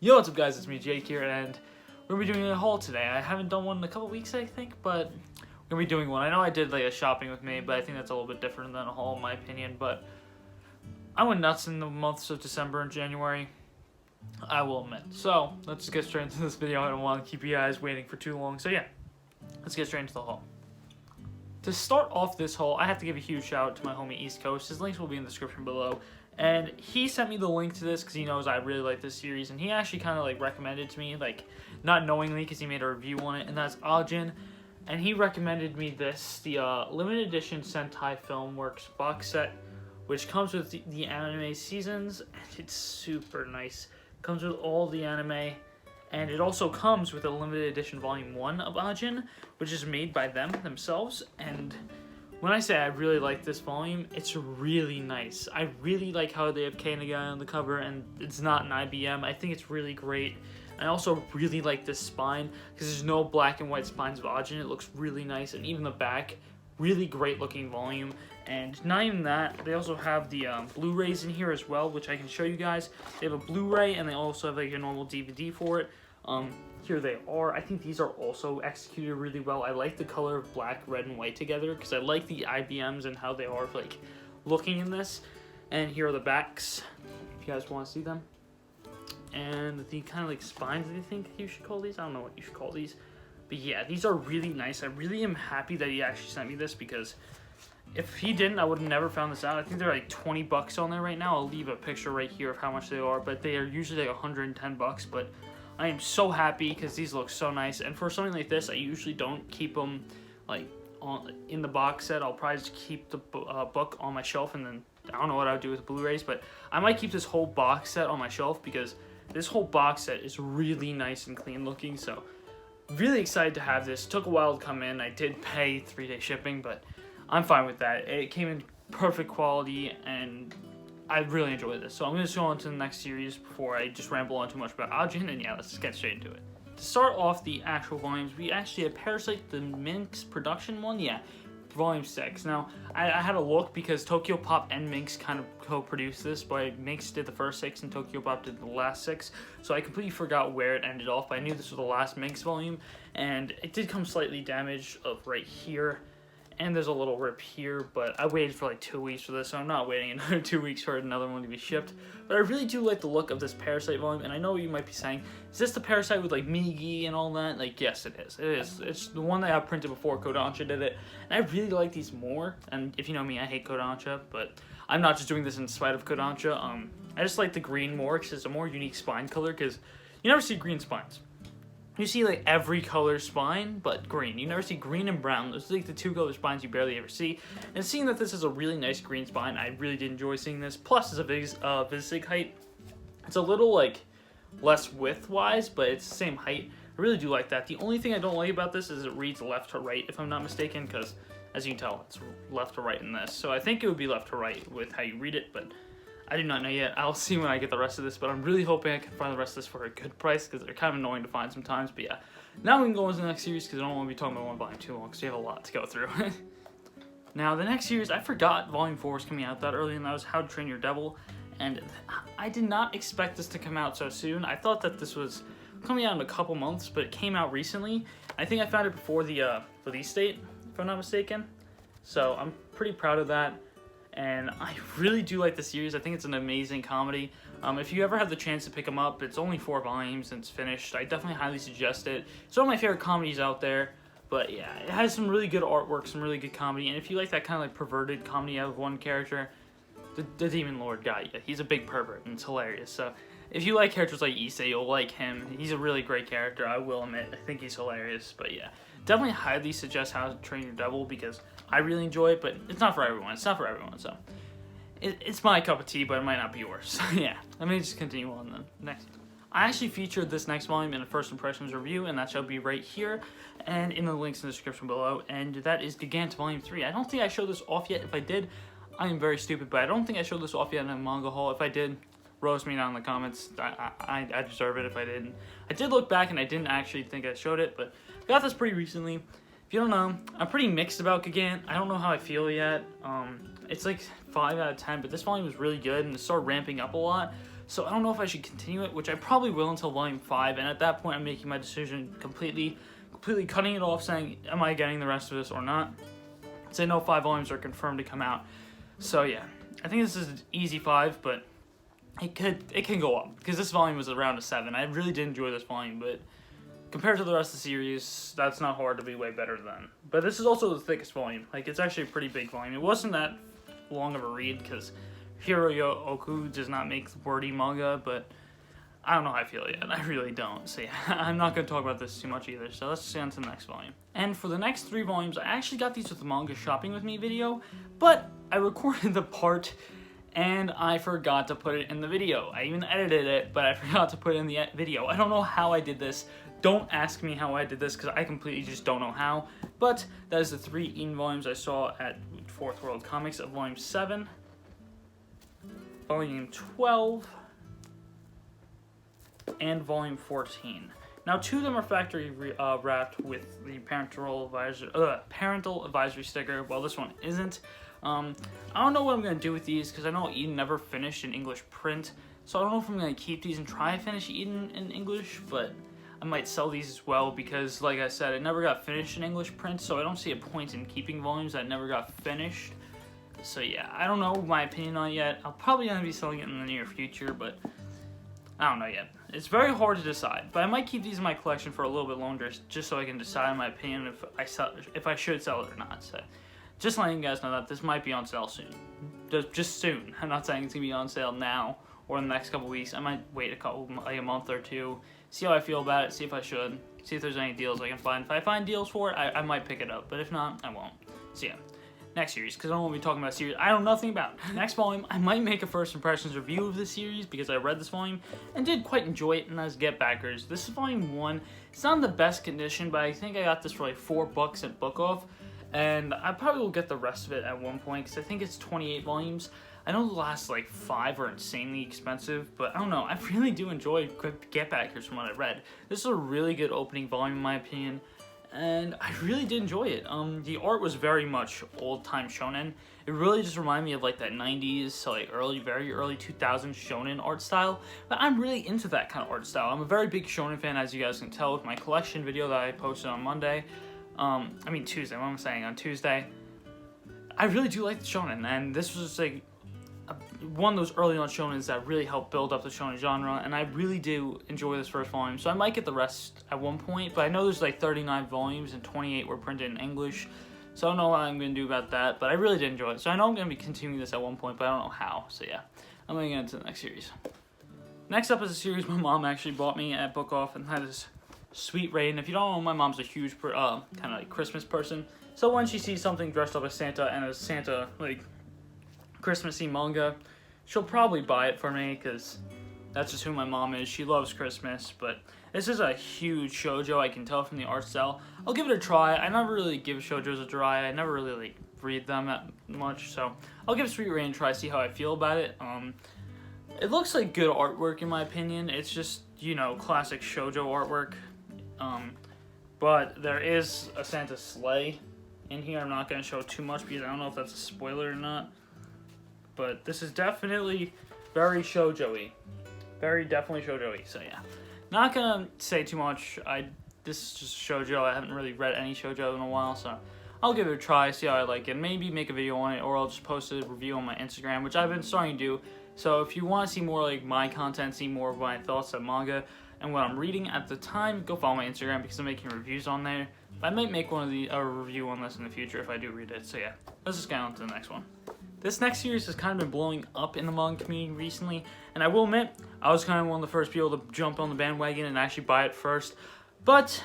Yo, what's up guys, it's me Jake here, and we're going to be doing a haul today. I haven't done one in a couple weeks, I think, but we're going to be doing one. I know I did like a shopping with me, but I think that's a little bit different than a haul in my opinion, but I went nuts in the months of December and January, I will admit. So, let's just get straight into this video. I don't want to keep you guys waiting for too long, so yeah, let's get straight into the haul. To start off this haul, I have to give a huge shout out to my homie East Coast. His links will be in the description below. And he sent me the link to this because he knows I really like this series. And he actually kind of like recommended to me, like not knowingly because he made a review on it. And that's Ajin. And he recommended me this, the limited edition Sentai Filmworks box set, which comes with the anime seasons. And it's super nice. Comes with all the anime. And it also comes with a limited edition volume 1 of Ajin, which is made by them themselves. And when I say I really like this volume, it's really nice. I really like how they have K guy on the cover, and it's not an IBM. I think it's really great. I also really like this spine, because there's no black and white spines of Ajin. It looks really nice, and even the back, really great looking volume. And not even that, they also have the Blu-rays in here as well, which I can show you guys. They have a Blu-ray, and they also have like a normal DVD for it. Here they are. I think these are also executed really well. I like the color of black, red, and white together because I like the IBMs and how they are like looking in this. And here are the backs, if you guys want to see them. And the kind of like spines, I think you should call these. I don't know what you should call these. But yeah, these are really nice. I really am happy that he actually sent me this because if he didn't, I would have never found this out. I think they're like 20 bucks on there right now. I'll leave a picture right here of how much they are, but they are usually like 110 bucks. But I am so happy because these look so nice. And for something like this, I usually don't keep them like in the box set. I'll probably just keep the book on my shelf, and then I don't know what I would do with Blu-rays, but I might keep this whole box set on my shelf because this whole box set is really nice and clean looking. So really excited to have this. Took a while to come in. I did pay 3-day shipping, but I'm fine with that. It came in perfect quality, and I really enjoyed this. So I'm going to go on to the next series before I just ramble on too much about Ajin, and yeah, let's just get straight into it. To start off the actual volumes, we actually have Parasite, the Minx production one, yeah, volume 6. Now, I had a look because Tokyo Pop and Minx kind of co-produced this, but Minx did the first 6 and Tokyo Pop did the last 6, so I completely forgot where it ended off, but I knew this was the last Minx volume, and it did come slightly damaged of right here. And there's a little rip here, but I waited for like 2 weeks for this, so I'm not waiting another 2 weeks for another one to be shipped. But I really do like the look of this Parasite volume, and I know you might be saying, is this the Parasite with like Migi and all that? Like, yes, it is. It is. It's the one that I printed before Kodansha did it, and I really like these more. And if you know me, I hate Kodansha, but I'm not just doing this in spite of Kodansha. I just like the green more because it's a more unique spine color, because you never see green spines. You see like every color spine, but green. You never see green and brown. Those are like the two color spines you barely ever see. And seeing that this is a really nice green spine, I really did enjoy seeing this. Plus, it's a Vizig height. It's a little like less width-wise, but it's the same height. I really do like that. The only thing I don't like about this is it reads left to right, if I'm not mistaken, because as you can tell, it's left to right in this. So I think it would be left to right with how you read it, but I do not know yet. I'll see when I get the rest of this, but I'm really hoping I can find the rest of this for a good price because they're kind of annoying to find sometimes. But yeah, now we can go into the next series because I don't want to be talking about one volume too long because we have a lot to go through. Now, the next series, I forgot volume 4 was coming out that early, and that was How to Train Your Devil. And I did not expect this to come out so soon. I thought that this was coming out in a couple months, but it came out recently. I think I found it before the release date, if I'm not mistaken. So I'm pretty proud of that. And I really do like the series. I think it's an amazing comedy. If you ever have the chance to pick them up, it's only 4 volumes and it's finished. I definitely highly suggest it. It's one of my favorite comedies out there. But yeah, it has some really good artwork, some really good comedy. And if you like that kind of like perverted comedy out of one character, the Demon Lord guy, yeah, he's a big pervert and it's hilarious. So if you like characters like Issei, you'll like him. He's a really great character, I will admit. I think he's hilarious. But yeah, definitely highly suggest How to Train Your Devil because I really enjoy it, but it's not for everyone. It's not for everyone, so it's my cup of tea, but it might not be yours. So yeah, let me just continue on then. Next, I actually featured this next volume in a First Impressions review, and that shall be right here and in the links in the description below, and that is Gigant Volume 3. I don't think I showed this off yet. If I did, I am very stupid, but I don't think I showed this off yet in a manga haul. If I did, roast me down in the comments. I deserve it if I didn't. I did look back, and I didn't actually think I showed it, but I got this pretty recently. If you don't know, I'm pretty mixed about Gigant. I don't know how I feel yet. It's like 5 out of 10, but this volume was really good, and it started ramping up a lot. So I don't know if I should continue it, which I probably will until volume 5, and at that point I'm making my decision completely cutting it off, saying, am I getting the rest of this or not? Say no 5 volumes are confirmed to come out. So yeah, I think this is an easy 5, but it can go up, because this volume was around a 7. I really did enjoy this volume, but compared to the rest of the series, that's not hard to be way better than. But this is also the thickest volume. Like, it's actually a pretty big volume. It wasn't that long of a read, because Hiroyo Oku does not make wordy manga, but I don't know how I feel yet. I really don't. So yeah, I'm not going to talk about this too much either. So let's get on to the next volume. And for the next 3 volumes, I actually got these with the Manga Shopping With Me video, but I recorded the part and I forgot to put it in the video. I even edited it, but I forgot to put it in the video. I don't know how I did this. Don't ask me how I did this, because I completely just don't know how. But that is the 3 Eden volumes I saw at Fourth World Comics of Volume 7, Volume 12, and Volume 14. Now, 2 of them are factory wrapped with the parental advisory sticker, while this one isn't. I don't know what I'm going to do with these, because I know Eden never finished in English print, so I don't know if I'm going to keep these and try to finish Eden in English, but I might sell these as well, because like I said, it never got finished in English print, so I don't see a point in keeping volumes that never got finished. So yeah, I don't know my opinion on it yet. I'll probably going to be selling it in the near future, but I don't know yet. It's very hard to decide, but I might keep these in my collection for a little bit longer, just so I can decide in my opinion if I should sell it or not. So just letting you guys know that this might be on sale soon. Just soon. I'm not saying it's going to be on sale now or in the next couple weeks. I might wait like a month or 2, see how I feel about it, see if I should, see if there's any deals I can find. If I find deals for it, I might pick it up, but if not, I won't. So yeah, next series, because I don't want to be talking about a series I know nothing about. Next volume, I might make a first impressions review of the series, because I read this volume and did quite enjoy it, and that's Get Backers. This is volume 1. It's not in the best condition, but I think I got this for like $4 at Book Off, and I probably will get the rest of it at one point, because I think it's 28 volumes. I know the last like 5 are insanely expensive, but I don't know, I really do enjoy Get Backers from what I read. This is a really good opening volume in my opinion, and I really did enjoy it. The art was very much old-time shonen. It really just reminded me of like that 90s, so like very early 2000s shonen art style, but I'm really into that kind of art style. I'm a very big shonen fan, as you guys can tell with my collection video that I posted on Monday. Tuesday, what am I saying, on Tuesday. I really do like the shonen, and this was like one of those early on shonens that really helped build up the shonen genre, and I really do enjoy this first volume, so I might get the rest at one point, but I know there's like 39 volumes and 28 were printed in English, so I don't know what I'm going to do about that, but I really did enjoy it, so I know I'm going to be continuing this at one point, but I don't know how, so yeah, I'm going to get into the next series. Next up is a series my mom actually bought me at Book Off, and that is Sweet Rain. If you don't know, my mom's a huge kind of like Christmas person, so when she sees something dressed up as Santa and a Santa like Christmassy manga, she'll probably buy it for me, because that's just who my mom is. She loves Christmas, but this is a huge shoujo, I can tell from the art style. I'll give it a try. I never really give shoujos a try. I never really like read them that much, so I'll give Sweet Rain a try, see how I feel about it. It looks like good artwork in my opinion. It's just, you know, classic shoujo artwork. But there is a Santa sleigh in here. I'm not going to show too much because I don't know if that's a spoiler or not. But this is definitely very shoujo-y. Definitely shoujo-y, so yeah. Not gonna say too much. This is just shoujo. I haven't really read any shoujo in a while, so I'll give it a try, see how I like it. Maybe make a video on it, or I'll just post a review on my Instagram, which I've been starting to do. So if you want to see more like my content, see more of my thoughts on manga and what I'm reading at the time, go follow my Instagram, because I'm making reviews on there. I might make a review on this in the future if I do read it, so yeah. Let's just get on to the next one. This next series has kind of been blowing up in the manga community recently, and I will admit, I was kind of one of the first people to jump on the bandwagon and actually buy it first, but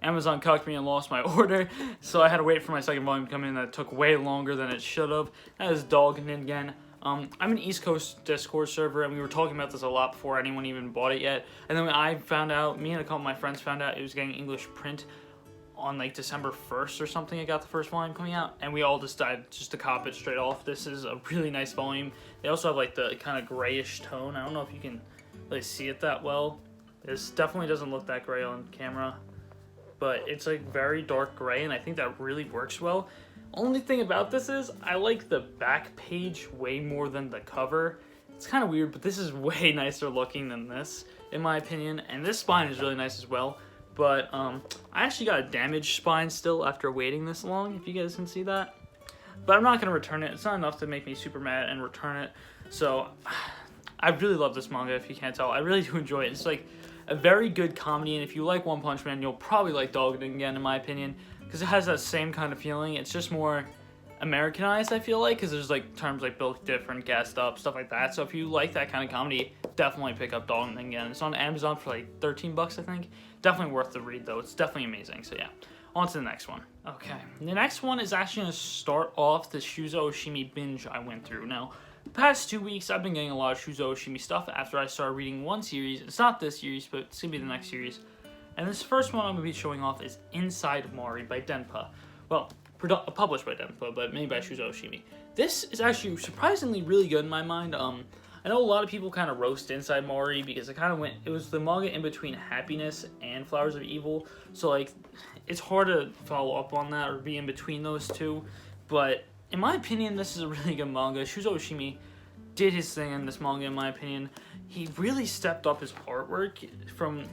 Amazon cucked me and lost my order, so I had to wait for my second volume to come in. That took way longer than it should have. That is Dog Ningen. I'm an East Coast Discord server, and we were talking about this a lot before anyone even bought it yet, and then when I found out, me and a couple of my friends found out it was getting English print on like December 1st or something. I got the first volume coming out, and we all decided just to cop it straight off. This is a really nice volume. They also have like the kind of grayish tone. I don't know if you can really see it that well. This definitely doesn't look that gray on camera, but it's like very dark gray, and I think that really works well. Only thing about this is I like the back page way more than the cover. It's kind of weird, but this is way nicer looking than this, in my opinion. And this spine is really nice as well. But I actually got a damaged spine still after waiting this long, if you guys can see that. But I'm not going to return it. It's not enough to make me super mad and return it. So I really love this manga, if you can't tell. I really do enjoy it. It's like a very good comedy, and if you like One Punch Man, you'll probably like Dog again, in my opinion, because it has that same kind of feeling. It's just more Americanized, I feel like, because there's like terms like built different, gassed up, stuff like that. So if you like that kind of comedy, definitely pick up Dog again. It's on Amazon for like 13 bucks, I think. Definitely worth the read, though. It's definitely amazing. So yeah, on to the next one. Okay, the next one is actually going to start off the Shuzo Oshimi binge I went through. Now, the past 2 weeks, I've been getting a lot of Shuzo Oshimi stuff after I started reading one series. It's not this series, but it's going to be the next series. And this first one I'm going to be showing off is Inside Mari by Denpa. Well, published by Denpa, but made by Shuzo Oshimi. This is actually surprisingly really good in my mind. I know a lot of people kind of roast Inside Mari because it was the manga in between Happiness and Flowers of Evil. So, like, it's hard to follow up on that or be in between those two. But in my opinion, this is a really good manga. Shuzo Oshimi did his thing in this manga, in my opinion. He really stepped up his artwork from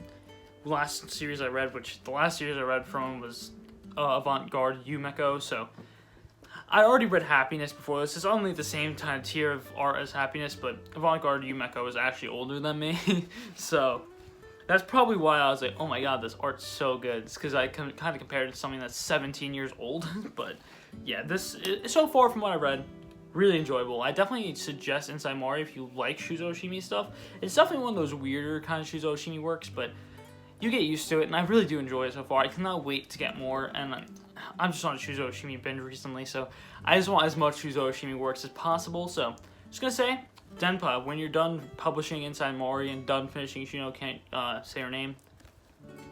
the last series I read, which the last series I read from was Avant-Garde Yumeko. So I already read Happiness before this. It's only the same kind of tier of art as Happiness, but Avant-Garde Yumeko is actually older than me. So that's probably why I was like, oh my god, this art's so good. It's because I kind of compared it to something that's 17 years old. But yeah, so far from what I read, really enjoyable. I definitely suggest Inside Mari if you like Shuzo Oshimi stuff. It's definitely one of those weirder kind of Shuzo Oshimi works, but you get used to it, and I really do enjoy it so far. I cannot wait to get more, and I'm just on a Shuzo Oshimi binge recently, so I just want as much Shuzo Oshimi works as possible. So, just gonna say, Denpa, when you're done publishing Inside Mari and done finishing Shino Can't Say Her Name,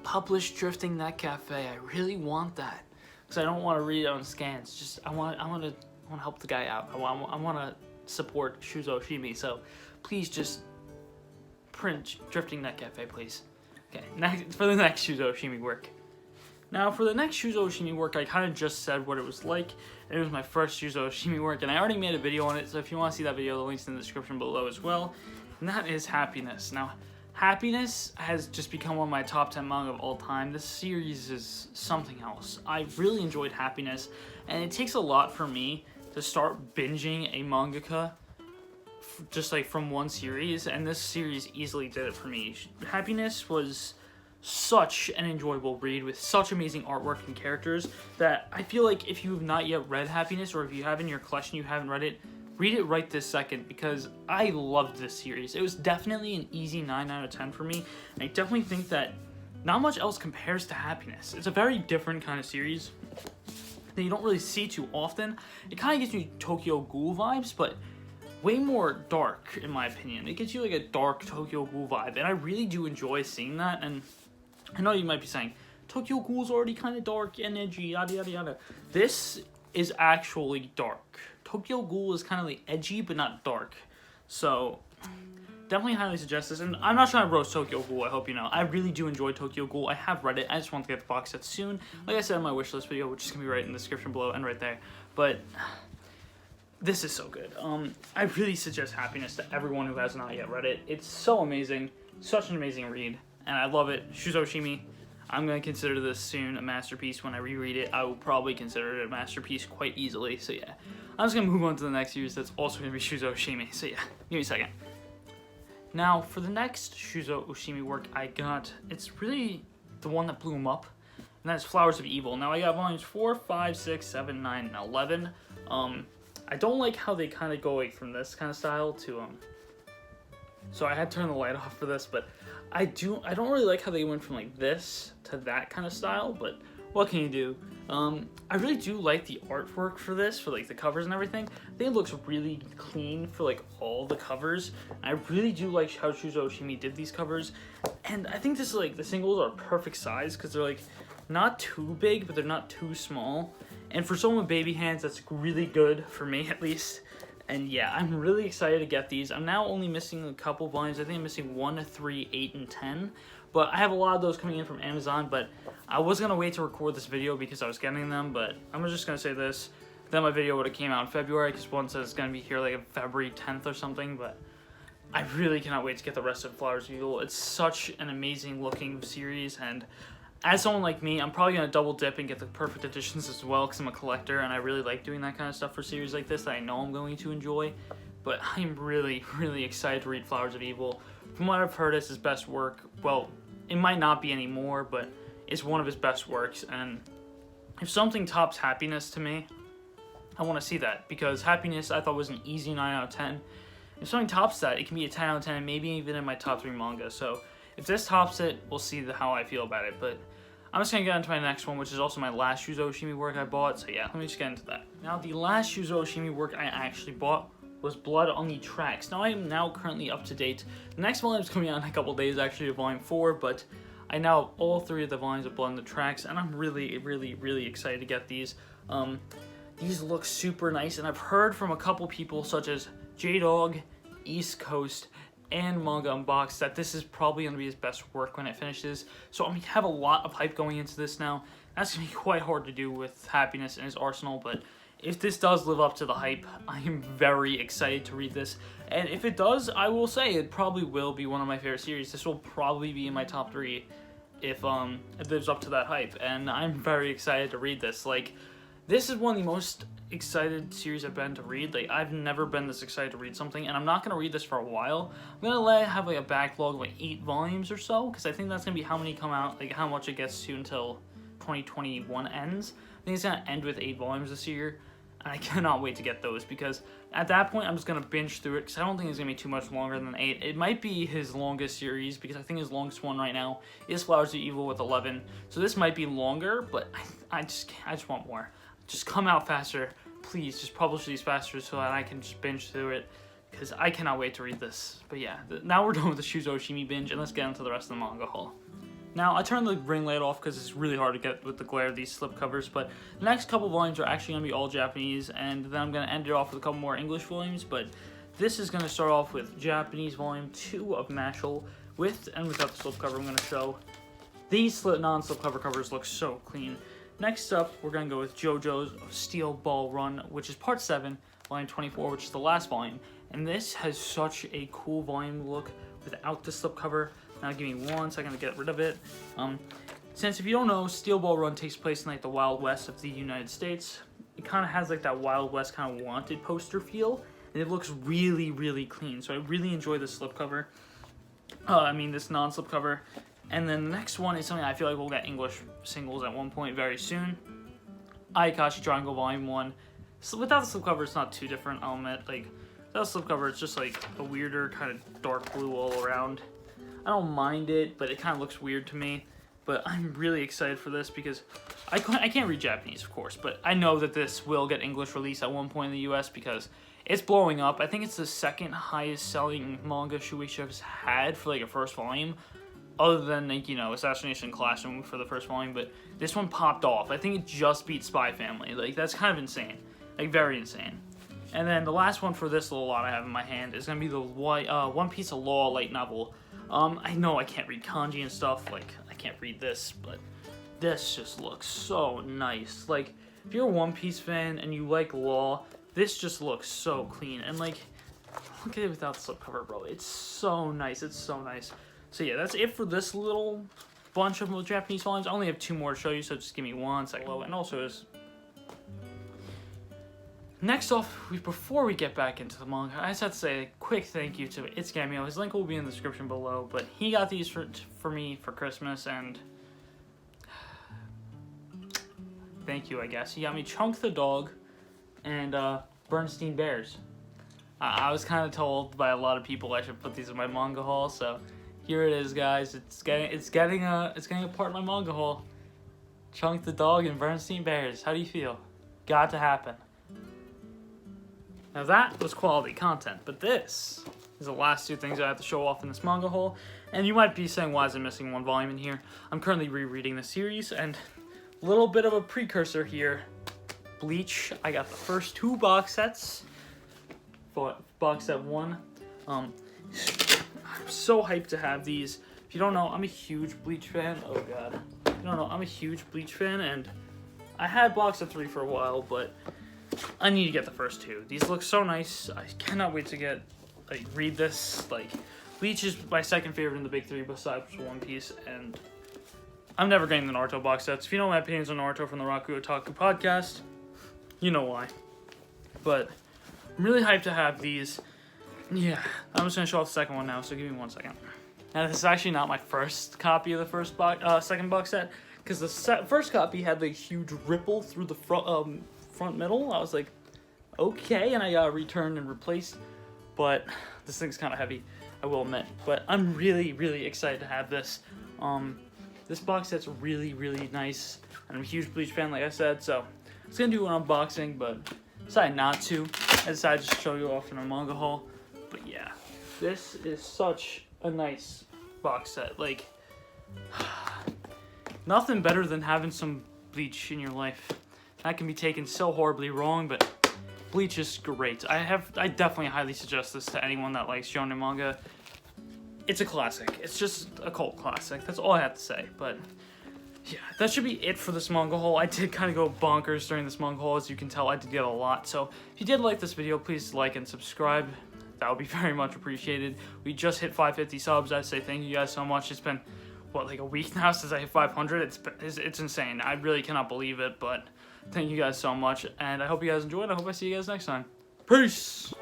publish Drifting That Cafe. I really want that, because I don't want to read it on scans. Just I want to help the guy out. I want to support Shuzo Oshimi. So, please just print Drifting That Cafe, please. Okay, for the next Shuzo Oshimi work. Now, for the next Shuzo Oshimi work, I kind of just said what it was like. It was my first Shuzo Oshimi work, and I already made a video on it, so if you want to see that video, the link's in the description below as well. And that is Happiness. Now, Happiness has just become one of my top 10 manga of all time. This series is something else. I really enjoyed Happiness, and it takes a lot for me to start binging a mangaka just like from one series, and this series easily did it for me. Happiness was such an enjoyable read with such amazing artwork and characters that I feel like if you have not yet read Happiness, or if you have in your collection you haven't read it right this second, because I loved this series. It was definitely an easy 9 out of 10 for me, and I definitely think that not much else compares to Happiness. It's a very different kind of series that you don't really see too often. It kind of gives me Tokyo Ghoul vibes, but way more dark, in my opinion. It gives you like a dark Tokyo Ghoul vibe, and I really do enjoy seeing that. And I know you might be saying, Tokyo Ghoul's already kind of dark and edgy, yada yada yada. This is actually dark. Tokyo Ghoul is kind of like edgy, but not dark. So, definitely highly suggest this. And I'm not trying to roast Tokyo Ghoul, I hope you know. I really do enjoy Tokyo Ghoul. I have read it. I just want to get the box set soon. Like I said in my wishlist video, which is going to be right in the description below and right there. But this is so good. I really suggest Happiness to everyone who has not yet read it. It's so amazing. Such an amazing read. And I love it. Shuzo Oshimi, I'm going to consider this soon a masterpiece. When I reread it, I will probably consider it a masterpiece quite easily. So yeah, I'm just going to move on to the next series that's also going to be Shuzo Oshimi. So yeah, give me a second. Now, for the next Shuzo Oshimi work I got, it's really the one that blew him up, and that's Flowers of Evil. Now, I got volumes 4, 5, 6, 7, 9, and 11. I don't like how they kind of go like from this kind of style to so I had to turn the light off for this, but I don't really like how they went from like this to that kind of style, but what can you do? I really do like the artwork for this, for like the covers and everything. I think it looks really clean for like all the covers. I really do like how Shuzo Oshimi did these covers, and I think this is like the singles are perfect size because they're like not too big, but they're not too small. And for someone with baby hands, that's really good, for me at least. And yeah, I'm really excited to get these. I'm now only missing a couple volumes. I think I'm missing 1, 3, 8, and 10. But I have a lot of those coming in from Amazon. But I was going to wait to record this video because I was getting them. But I'm just going to say this. Then my video would have came out in February, because one says it's going to be here like February 10th or something. But I really cannot wait to get the rest of Flowers of Evil. It's such an amazing looking series, and as someone like me, I'm probably going to double dip and get the perfect editions as well because I'm a collector and I really like doing that kind of stuff for series like this that I know I'm going to enjoy. But I'm really, really excited to read Flowers of Evil. From what I've heard, it's his best work. Well, it might not be anymore, but it's one of his best works. And if something tops Happiness to me, I want to see that. Because Happiness, I thought, was an easy 9 out of 10. If something tops that, it can be a 10 out of 10, and maybe even in my top 3 manga. So if this tops it, we'll see how I feel about it. But I'm just going to get into my next one, which is also my last Shuzo Oshimi work I bought. So yeah, let me just get into that. Now, the last Shuzo Oshimi work I actually bought was Blood on the Tracks. Now, I am now currently up to date. The next volume is coming out in a couple days, actually, volume 4, but I now have all 3 of the volumes of Blood on the Tracks, and I'm really, really, really excited to get these. These look super nice, and I've heard from a couple people, such as J-Dog, East Coast, and Manga Unboxed, that this is probably going to be his best work when it finishes. So I'm going to have a lot of hype going into this now. That's going to be quite hard to do with Happiness in his arsenal, but if this does live up to the hype, I am very excited to read this. And if it does, I will say it probably will be one of my favorite series. This will probably be in my top 3 if it lives up to that hype. And I'm very excited to read this. Like, this is one of the most excited series I've been to read. Like, I've never been this excited to read something, and I'm not going to read this for a while. I'm going to let it have like a backlog of like 8 volumes or so, because I think that's going to be how many come out, like how much it gets to until 2021 ends. I think it's going to end with 8 volumes this year, and I cannot wait to get those, because at that point I'm just going to binge through it, because I don't think it's going to be too much longer than 8. It might be his longest series, because I think his longest one right now is Flowers of Evil with 11, so this might be longer, but I just want more. Just come out faster. Please, just publish these faster so that I can just binge through it, because I cannot wait to read this. But yeah, now we're done with the Shuzo Oshimi binge, and let's get into the rest of the manga haul. Now, I turned the ring light off because it's really hard to get with the glare of these slipcovers, but the next couple volumes are actually going to be all Japanese, and then I'm going to end it off with a couple more English volumes, but this is going to start off with Japanese volume 2 of Mashal, with and without the slipcover. I'm going to show these non-slipcover covers look so clean. Next up, we're going to go with JoJo's Steel Ball Run, which is part 7, volume 24, which is the last volume. And this has such a cool volume look without the slipcover. Now give me 1 second to get rid of it. Since if you don't know, Steel Ball Run takes place in like the Wild West of the United States. It kind of has like that Wild West kind of wanted poster feel, and it looks really, really clean. So I really enjoy this slipcover. This non-slipcover. And then the next one is something I feel like we'll get English singles at one point very soon. Ayakashi Triangle Volume 1. So without the slipcover, it's not too different, I'll admit. Like, without the slipcover, it's just like a weirder kind of dark blue all around. I don't mind it, but it kind of looks weird to me. But I'm really excited for this because I can't read Japanese, of course, but I know that this will get English release at one point in the US because it's blowing up. I think it's the second highest selling manga Shueisha has had for like a first volume, other than like, you know, Assassination Classroom for the first volume, but this one popped off. I think it just beat Spy Family. Like, that's kind of insane. Like, very insane. And then the last one for this little lot I have in my hand is going to be the One Piece of Law light novel. I know I can't read kanji and stuff, like, I can't read this, but this just looks so nice. Like, if you're a One Piece fan and you like law, this just looks so clean. And, like, look at it without the slipcover, bro. It's so nice. It's so nice. So, yeah, that's it for this little bunch of Japanese volumes. I only have 2 more to show you, so just give me 1 second. And also, next off, before we get back into the manga, I just have to say a quick thank you to It's Cameo. His link will be in the description below, but he got these for me for Christmas, and thank you, I guess. He got me Chunk the Dog and Bernstein Bears. I was kind of told by a lot of people I should put these in my manga haul, so here it is, guys. It's getting a part of my manga haul. Chunk the Dog and Bernstein Bears. How do you feel? Got to happen. Now that was quality content, but this is the last 2 things I have to show off in this manga haul. And you might be saying, why is it missing 1 volume in here? I'm currently rereading the series, and a little bit of a precursor here. Bleach. I got the first 2 box sets. Box set 1. I'm so hyped to have these. If you don't know, I'm a huge Bleach fan. Oh god. If you don't know, I'm a huge Bleach fan, and I had box set 3 for a while, but I need to get the first 2. These look so nice. I cannot wait to get like read this. Like, Bleach is my second favorite in the big three besides One Piece, and I'm never getting the Naruto box sets. If you know my opinions on Naruto from the Raku Otaku podcast, you know why. But I'm really hyped to have these. Yeah, I'm just gonna show off the second one now, so give me 1 second. Now, this is actually not my first copy of the second box set, because the first copy had like huge ripple through the front middle. I was like, okay, and I got returned and replaced. But this thing's kind of heavy, I will admit. But I'm really, really excited to have this. This box set's really, really nice, and I'm a huge Bleach fan, like I said. So I was gonna do an unboxing, but decided not to. I decided to show you off in a manga haul. But yeah, this is such a nice box set. Like, nothing better than having some Bleach in your life. That can be taken so horribly wrong, but Bleach is great. I definitely highly suggest this to anyone that likes shonen manga. It's a classic. It's just a cult classic. That's all I have to say. But yeah, that should be it for this manga haul. I did kind of go bonkers during this manga haul. As you can tell, I did get a lot. So if you did like this video, please like and subscribe. That would be very much appreciated. We just hit 550 subs. I say thank you guys so much. It's been, what, like a week now since I hit 500? It's insane. I really cannot believe it, but thank you guys so much. And I hope you guys enjoyed. I hope I see you guys next time. Peace!